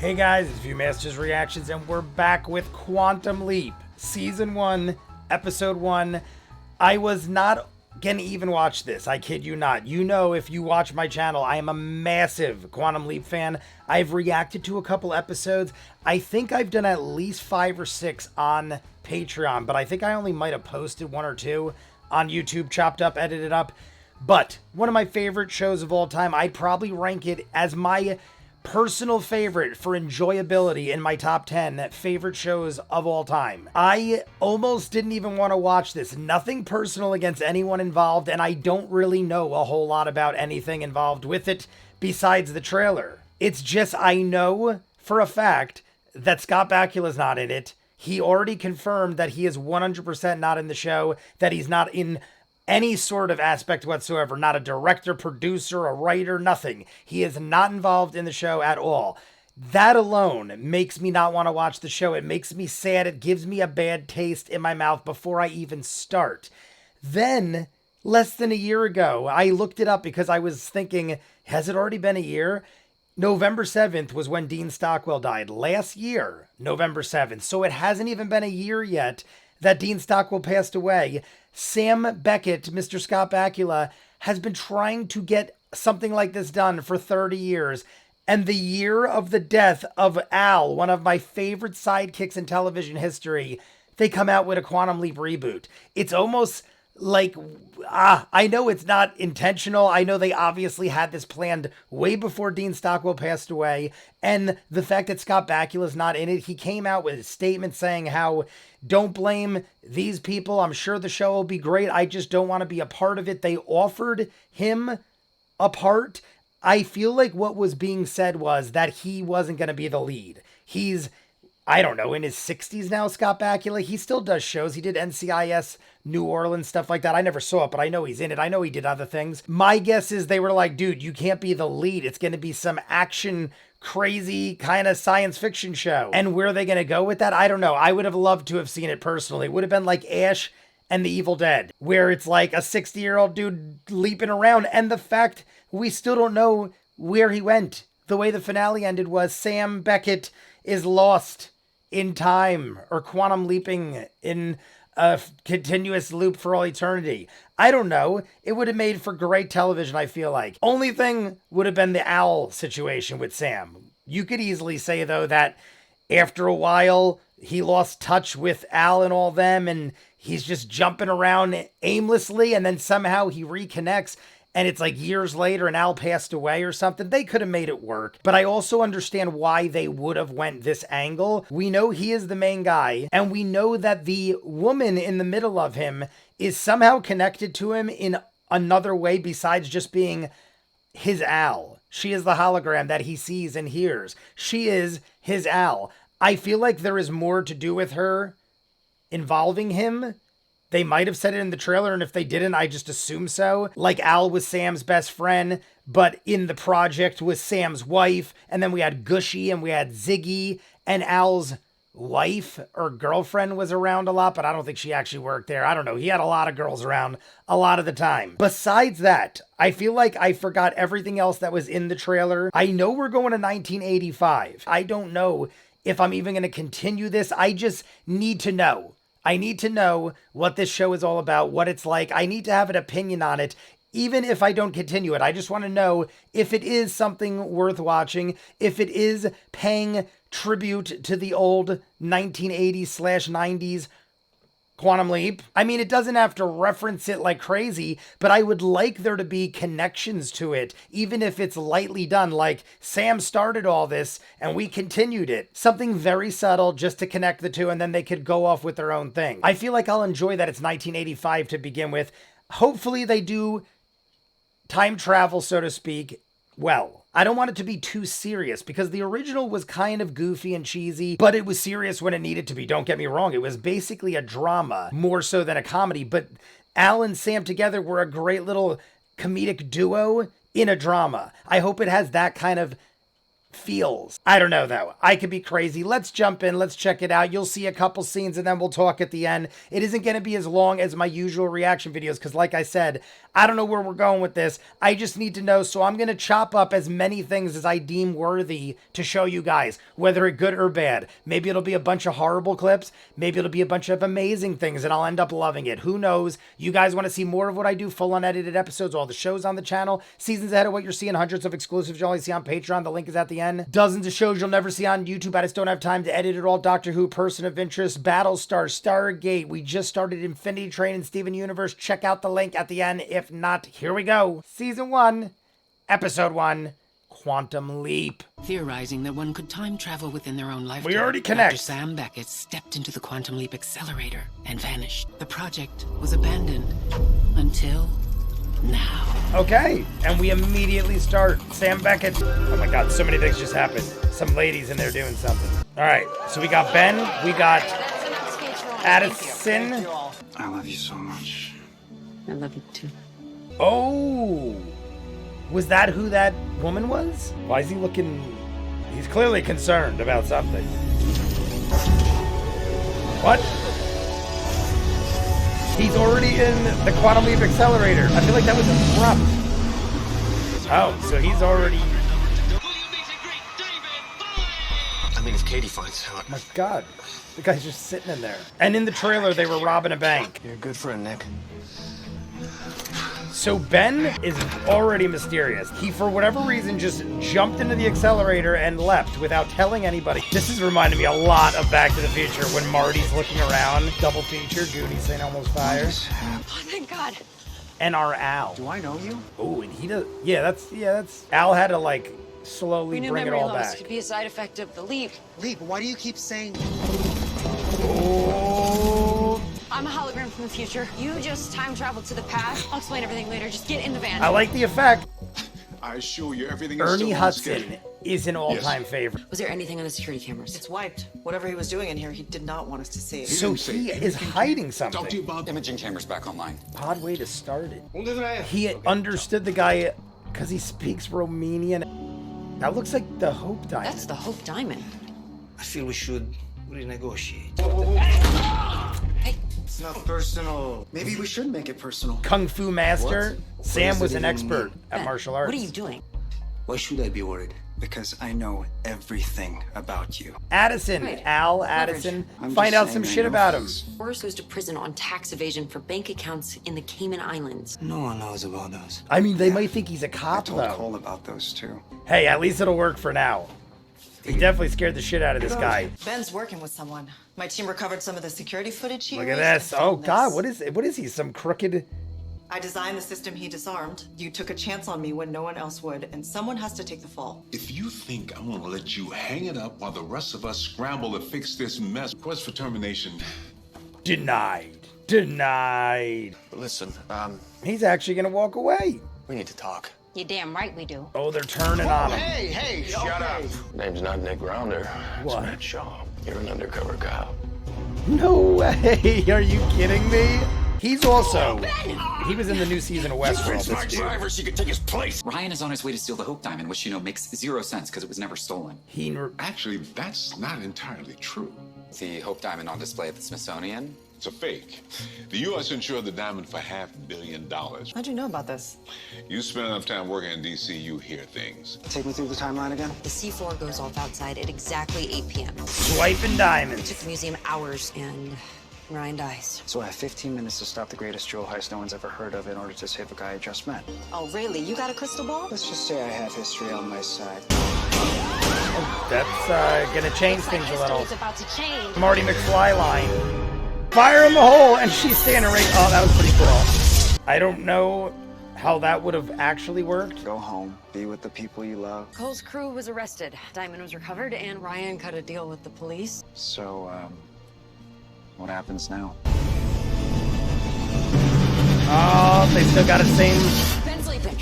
Hey guys, it's ViewMasters Reactions, and we're back with Quantum Leap, Season 1, Episode 1. I was not gonna even watch this, I kid you not. You know, if you watch my channel, I am a massive Quantum Leap fan. I've reacted to a couple episodes. I think I've done at least 5 or 6 on Patreon, but I think I only might have posted 1 or 2 on YouTube, chopped up, edited up. But one of my favorite shows of all time, I'd probably rank it as my personal favorite for enjoyability in my top 10 favorite shows of all time. I almost didn't even want to watch this. Nothing personal against anyone involved, and I don't really know a whole lot about anything involved with it besides the trailer. It's just I know for a fact that Scott Bakula's not in it. He already confirmed that he is 100% not in the show, that he's not in any sort of aspect whatsoever, not a director, producer, a writer, nothing. He is not involved in the show at all. That alone makes me not want to watch the show. It makes me sad. It gives me a bad taste in my mouth before I even start. Then, less than a year ago, I looked it up because I was thinking, has it already been a year? November 7th was when Dean Stockwell died. Last year, November 7th. So it hasn't even been a year yet that Dean Stockwell passed away. Sam Beckett, Mr. Scott Bakula, has been trying to get something like this done for 30 years. And the year of the death of Al, one of my favorite sidekicks in television history, they come out with a Quantum Leap reboot. It's almost like, I know it's not intentional. I know they obviously had this planned way before Dean Stockwell passed away. And the fact that Scott Bakula's not in it, he came out with a statement saying how, don't blame these people. I'm sure the show will be great. I just don't want to be a part of it. They offered him a part. I feel like what was being said was that he wasn't going to be the lead. He's, I don't know, in his 60s now, Scott Bakula. He still does shows. He did NCIS New Orleans, stuff like that. I never saw it, but I know he's in it. I know he did other things. My guess is they were like, dude, you can't be the lead. It's going to be some action, crazy kind of science fiction show. And where are they going to go with that? I don't know. I would have loved to have seen it personally. It would have been like Ash and the Evil Dead, where it's like a 60-year-old dude leaping around. And the fact we still don't know where he went. The way the finale ended was Sam Beckett is lost in time or quantum leaping in a continuous loop for all eternity. I don't know. It would have made for great television, I feel like. Only thing would have been the Owl situation with Sam. You could easily say, though, that after a while, he lost touch with Al and all them, and he's just jumping around aimlessly, and then somehow he reconnects, and it's like years later and Al passed away or something. They could have made it work. But I also understand why they would have went this angle. We know he is the main guy, and we know that the woman in the middle of him is somehow connected to him in another way besides just being his Al. She is the hologram that he sees and hears. She is his Al. I feel like there is more to do with her involving him. They might have said it in the trailer, and if they didn't, I just assume so. Like Al was Sam's best friend, but in the project was Sam's wife, and then we had Gushy, and we had Ziggy, and Al's wife or girlfriend was around a lot, but I don't think she actually worked there. I don't know. He had a lot of girls around a lot of the time. Besides that, I feel like I forgot everything else that was in the trailer. I know we're going to 1985. I don't know if I'm even going to continue this. I just need to know. I need to know what this show is all about, what it's like. I need to have an opinion on it, even if I don't continue it. I just want to know if it is something worth watching, if it is paying tribute to the old 1980s/90s Quantum Leap. I mean, it doesn't have to reference it like crazy, but I would like there to be connections to it, even if it's lightly done, like Sam started all this and we continued it. Something very subtle just to connect the two, and then they could go off with their own thing. I feel like I'll enjoy that it's 1985 to begin with. Hopefully they do time travel, so to speak, well. I don't want it to be too serious because the original was kind of goofy and cheesy, but it was serious when it needed to be. Don't get me wrong. It was basically a drama more so than a comedy, but Al and Sam together were a great little comedic duo in a drama. I hope it has that kind of feels. I don't know though. I could be crazy. Let's jump in. Let's check it out. You'll see a couple scenes and then we'll talk at the end. It isn't going to be as long as my usual reaction videos because like I said, I don't know where we're going with this. I just need to know. So I'm going to chop up as many things as I deem worthy to show you guys, whether it's good or bad. Maybe it'll be a bunch of horrible clips. Maybe it'll be a bunch of amazing things and I'll end up loving it. Who knows? You guys want to see more of what I do, full unedited episodes, all the shows on the channel, seasons ahead of what you're seeing, hundreds of exclusives you'll only see on Patreon. The link is at the end. Dozens of shows you'll never see on YouTube. I just don't have time to edit it all. Doctor Who, Person of Interest, Battlestar, Stargate. We just started Infinity Train and Steven Universe. Check out the link at the end. If not, here we go. Season 1, Episode 1, Quantum Leap. Theorizing that one could time travel within their own lifetime. We already connect. Dr. Sam Beckett stepped into the Quantum Leap accelerator and vanished. The project was abandoned until now. Okay, and we immediately start. Sam Beckett. Oh my god, so many things just happened. Some ladies in there doing something. All right, so we got Ben, we got Addison. I love you so much. I love you too. Oh, was that who that woman was? Why is he looking? He's clearly concerned about something. What? He's already in the Quantum Leap accelerator. I feel like that was abrupt. Oh, so he's already... I mean, if Katie finds out... Oh my god. The guy's just sitting in there. And in the trailer, they were robbing a bank. You're a good friend, Nick. So Ben is already mysterious. He, for whatever reason, just jumped into the accelerator and left without telling anybody. This is reminding me a lot of Back to the Future when Marty's looking around. Double feature, Goonies St. Elmo's Fire. Oh, thank God. And our Al. Do I know you? Oh, and he does. Yeah, that's. Al had to like slowly We knew bring it memory all loss back. could be a side effect of the leap. Leap, why do you keep saying... Oh. I'm a hologram from the future. You just time travel to the past. I'll explain everything later. Just get in the van. I like the effect. I assure you, everything is Ernie still on Hudson schedule. is an all-time favorite. Was there anything on the security cameras? It's wiped. Whatever he was doing in here, he did not want us to see. So he is hiding Talk to you something. about Imaging cameras back online. Odd way to start it. He understood the guy because he speaks Romanian. That looks like the Hope Diamond. That's the Hope Diamond. I feel we should renegotiate. Hey, It's not personal. Maybe we should make it personal. Kung Fu Master. Sam does was it an even expert mean? at Ben, martial arts. What are you doing? Why should I be worried? Because I know everything about you. Addison, Right. Al Leverage. Addison. I'm Find just out some saying I shit know about him. things. Boris goes to prison on tax evasion for bank accounts in the Cayman Islands. No one knows about those. I mean, they might think he's a I cop told though. Cole about those too. Hey, at least it'll work for now. He definitely scared the shit out of this guy. Ben's working with someone. My team recovered some of the security footage he Look at erased this. and Oh filmed god, this. what is he? Some crooked... I designed the system he disarmed. You took a chance on me when no one else would, and someone has to take the fall. If you think I'm gonna let you hang it up while the rest of us scramble to fix this mess, request for termination. Denied. Denied. Listen, He's actually gonna walk away. we need to talk. You're damn right we do. Oh, they're turning on him. Hey, shut up. Name's not Nick Rounder. It's What? Matt Shaw. You're an undercover cop. No way. Are you kidding me? He's also... He was in the new season of Westworld, this dude. so you could take his place. Ryan is on his way to steal the Hope Diamond, which, makes zero sense because it was never stolen. Actually, that's not entirely true. The Hope Diamond on display at the Smithsonian. It's a fake. The U.S. insured the diamond for $500 million. How'd you know about this? You spend enough time working in D.C., you hear things. Take me through the timeline again. The C4 goes off outside at exactly 8 p.m. Swiping It took diamonds. the museum hours, and Ryan dies. So I have 15 minutes to stop the greatest jewel heist no one's ever heard of in order to save a guy I just met. Oh, really? You got a crystal ball? Let's just say I have history on my side. That's gonna change things a little. History's about to change. Marty McFly line. Fire in the hole, and she's standing right... Oh, that was pretty cool. I don't know how that would have actually worked. Go home, be with the people you love. Cole's crew was arrested. Diamond was recovered, and Ryan cut a deal with the police. So, what happens now? Oh, they still got the same... Ben's sleeping.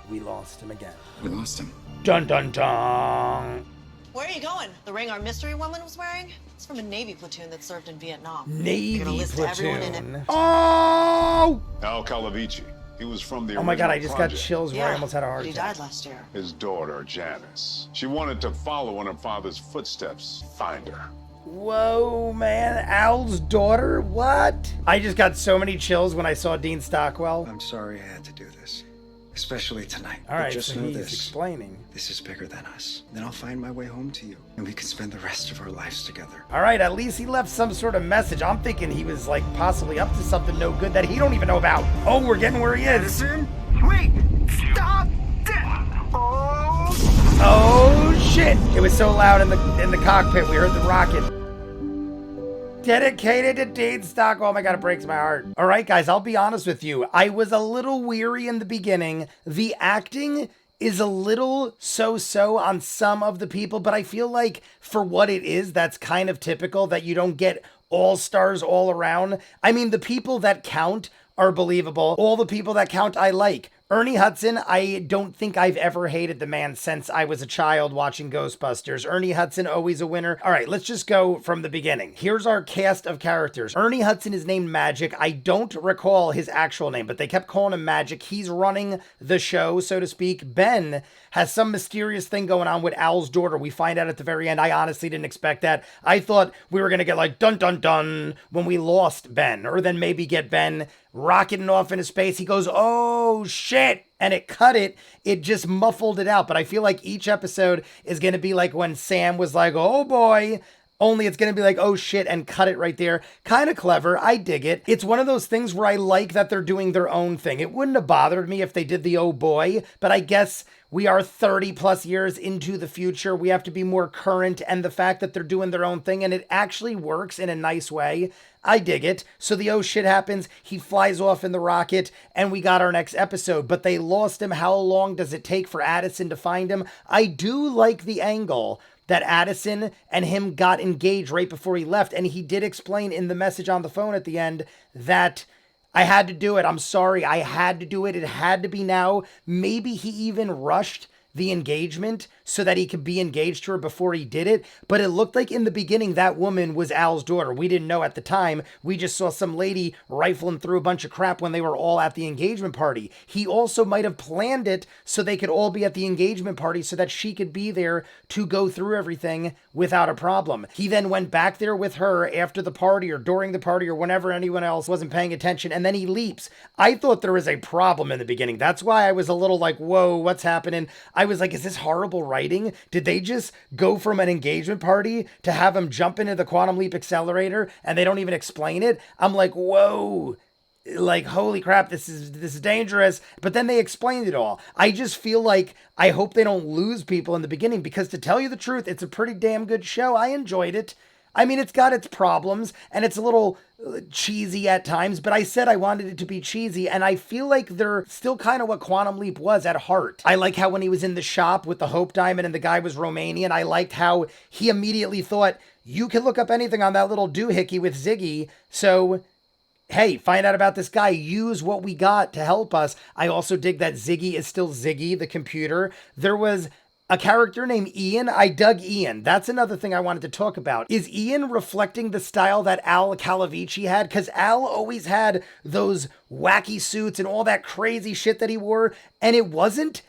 We lost him again. We lost him. Dun dun dun. Where are you going? The ring our mystery woman was wearing? It's from a Navy platoon that served in Vietnam. Navy You're gonna list everyone in it. platoon. Oh! Al Calavici, He was from the Oh my god, I original just project. got chills where I almost had a heart he attack. died last year. His daughter, Janice. She wanted to follow in her father's footsteps. Find her. Whoa, man. Al's daughter? What? I just got so many chills when I saw Dean Stockwell. I'm sorry I had to do this, especially tonight. All But right, just so know he's this. explaining. This is bigger than us. Then I'll find my way home to you, and we can spend the rest of our lives together. All right, at least he left some sort of message. I'm thinking he was like possibly up to something no good that he don't even know about. Oh, we're getting where he is. Wait! Stop! Oh! Oh shit! It was so loud in the cockpit. We heard the rocket. Dedicated to Dean Stockwell. Oh my god, it breaks my heart. All right, guys, I'll be honest with you. I was a little weary in the beginning. The acting is a little so-so on some of the people, but I feel like for what it is, that's kind of typical that you don't get all stars all around. I mean, the people that count are believable. All the people that count I like. Ernie Hudson, I don't think I've ever hated the man since I was a child watching Ghostbusters. Ernie Hudson, always a winner. All right, let's just go from the beginning. Here's our cast of characters. Ernie Hudson is named Magic. I don't recall his actual name, but they kept calling him Magic. He's running the show, so to speak. Ben has some mysterious thing going on with Al's daughter. We find out at the very end. I honestly didn't expect that. I thought we were going to get like dun dun dun when we lost Ben, or then maybe get Ben rocketing off into space. He goes, oh shit, and it cut it. It just muffled it out. But I feel like each episode is going to be like when Sam was like, oh boy, only it's going to be like, oh shit, and cut it right there. Kind of clever. I dig it. It's one of those things where I like that they're doing their own thing. It wouldn't have bothered me if they did the oh boy, but I guess we are 30 plus years into the future. We have to be more current, and the fact that they're doing their own thing and it actually works in a nice way, I dig it. So the oh shit happens, he flies off in the rocket, and we got our next episode. But they lost him. How long does it take for Addison to find him? I do like the angle that Addison and him got engaged right before he left. And he did explain in the message on the phone at the end that I had to do it. I'm sorry. I had to do it. It had to be now. Maybe he even rushed the engagement so that he could be engaged to her before he did it. But it looked like in the beginning that woman was Al's daughter. We didn't know at the time. We just saw some lady rifling through a bunch of crap when they were all at the engagement party. He also might have planned it so they could all be at the engagement party so that she could be there to go through everything without a problem. He then went back there with her after the party or during the party or whenever anyone else wasn't paying attention, and then he leaps. I thought there was a problem in the beginning. That's why I was a little like, whoa, what's happening? I was like, is this horrible writing? Did they just go from an engagement party to have him jump into the quantum leap accelerator and they don't even explain it? I'm like, whoa, like, holy crap, this is dangerous. But then they explained it all. I just feel like I hope they don't lose people in the beginning, because to tell you the truth, it's a pretty damn good show. I enjoyed it. I mean, it's got its problems and it's a little cheesy at times, but I said I wanted it to be cheesy, and I feel like they're still kind of what Quantum Leap was at heart. I like how when he was in the shop with the Hope Diamond and the guy was Romanian, I liked how he immediately thought, you can look up anything on that little doohickey with Ziggy, so hey, find out about this guy, use what we got to help us. I also dig that Ziggy is still Ziggy, the computer. There was a character named Ian. I dug Ian. That's another thing I wanted to talk about. Is Ian reflecting the style that Al Calavici had? Because Al always had those wacky suits and all that crazy shit that he wore, and it wasn't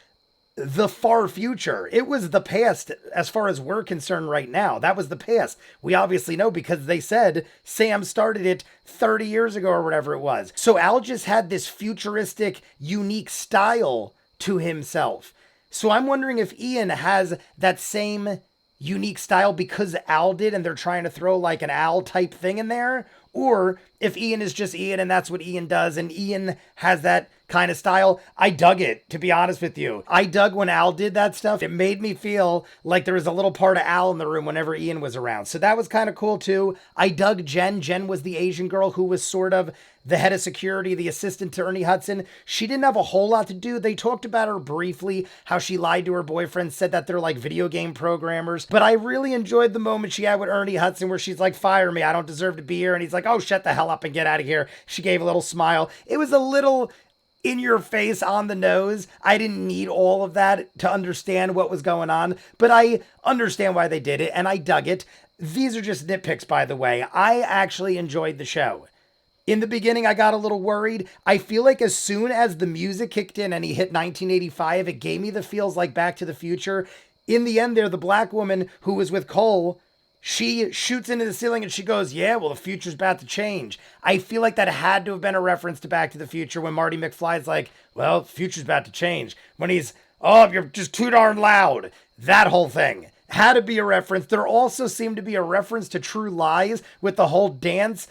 the far future. It was the past as far as we're concerned right now. That was the past. We obviously know because they said Sam started it 30 years ago or whatever it was. So Al just had this futuristic, unique style to himself. So I'm wondering if Ian has that same unique style because Al did and they're trying to throw like an Al type thing in there, or if Ian is just Ian and that's what Ian does and Ian has that kind of style. I dug it, to be honest with you. I dug when Al did that stuff. It made me feel like there was a little part of Al in the room whenever Ian was around. So that was kind of cool too. I dug Jen. Jen was the Asian girl who was sort of the head of security, the assistant to Ernie Hudson. She didn't have a whole lot to do. They talked about her briefly, how she lied to her boyfriend, said that they're like video game programmers. But I really enjoyed the moment she had with Ernie Hudson where she's like, fire me, I don't deserve to be here. And he's like, oh, shut the hell up and get out of here. She gave a little smile. It was a little in your face, on the nose. I didn't need all of that to understand what was going on, but I understand why they did it and I dug it. These are just nitpicks, by the way. I actually enjoyed the show. In the beginning, I got a little worried. I feel like as soon as the music kicked in and he hit 1985, it gave me the feels like Back to the Future. In the end there, the black woman who was with Cole, she shoots into the ceiling and she goes, yeah, well, the future's about to change. I feel like that had to have been a reference to Back to the Future when Marty McFly's like, well, the future's about to change. When he's, oh, you're just too darn loud. That whole thing had to be a reference. There also seemed to be a reference to True Lies with the whole dance.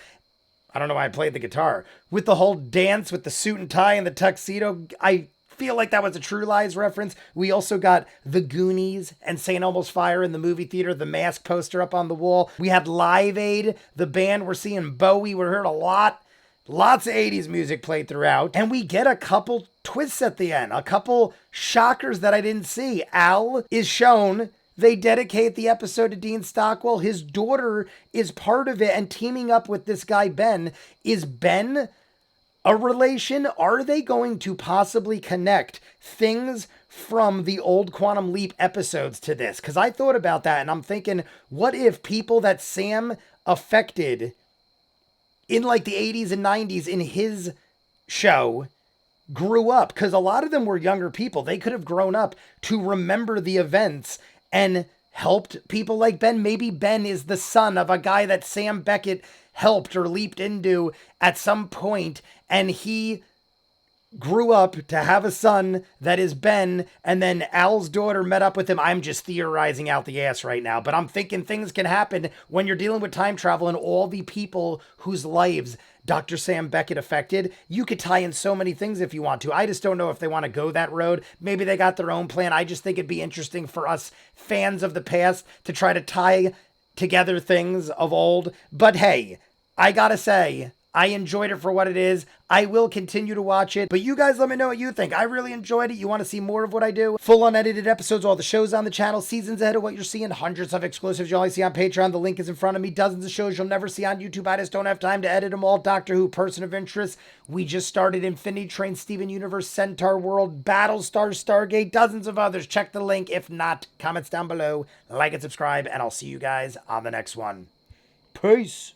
I don't know why I played the guitar. With the whole dance with the suit and tie and the tuxedo, I feel like that was a True Lies reference. We also got The Goonies and St. Elmo's Fire in the movie theater, the Mask poster up on the wall. We had Live Aid, the band. We're seeing Bowie. We heard a lot. Lots of 80s music played throughout. And we get a couple twists at the end, a couple shockers that I didn't see. Al is shown. They dedicate the episode to Dean Stockwell. His daughter is part of it and teaming up with this guy, Ben. Is Ben a relation? Are they going to possibly connect things from the old Quantum Leap episodes to this? Because I thought about that and I'm thinking, what if people that Sam affected in like the 80s and 90s in his show grew up? Because a lot of them were younger people. They could have grown up to remember the events and helped people like Ben. Maybe Ben is the son of a guy that Sam Beckett helped or leaped into at some point, and he grew up to have a son that is Ben, and then Al's daughter met up with him. I'm just theorizing out the ass right now, but I'm thinking things can happen when you're dealing with time travel and all the people whose lives Dr. Sam Beckett affected. You could tie in so many things if you want to. I just don't know if they want to go that road. Maybe they got their own plan. I just think it'd be interesting for us fans of the past to try to tie together things of old. But hey, I gotta say, I enjoyed it for what it is. I will continue to watch it, but you guys let me know what you think. I really enjoyed it. You want to see more of what I do? Full unedited episodes, all the shows on the channel, seasons ahead of what you're seeing, hundreds of exclusives you only see on Patreon. The link is in front of me. Dozens of shows you'll never see on YouTube. I just don't have time to edit them all. Doctor Who, Person of Interest. We just started Infinity Train, Steven Universe, Centaur World, Battlestar, Stargate, dozens of others. Check the link. If not, comments down below, like and subscribe, and I'll see you guys on the next one. Peace.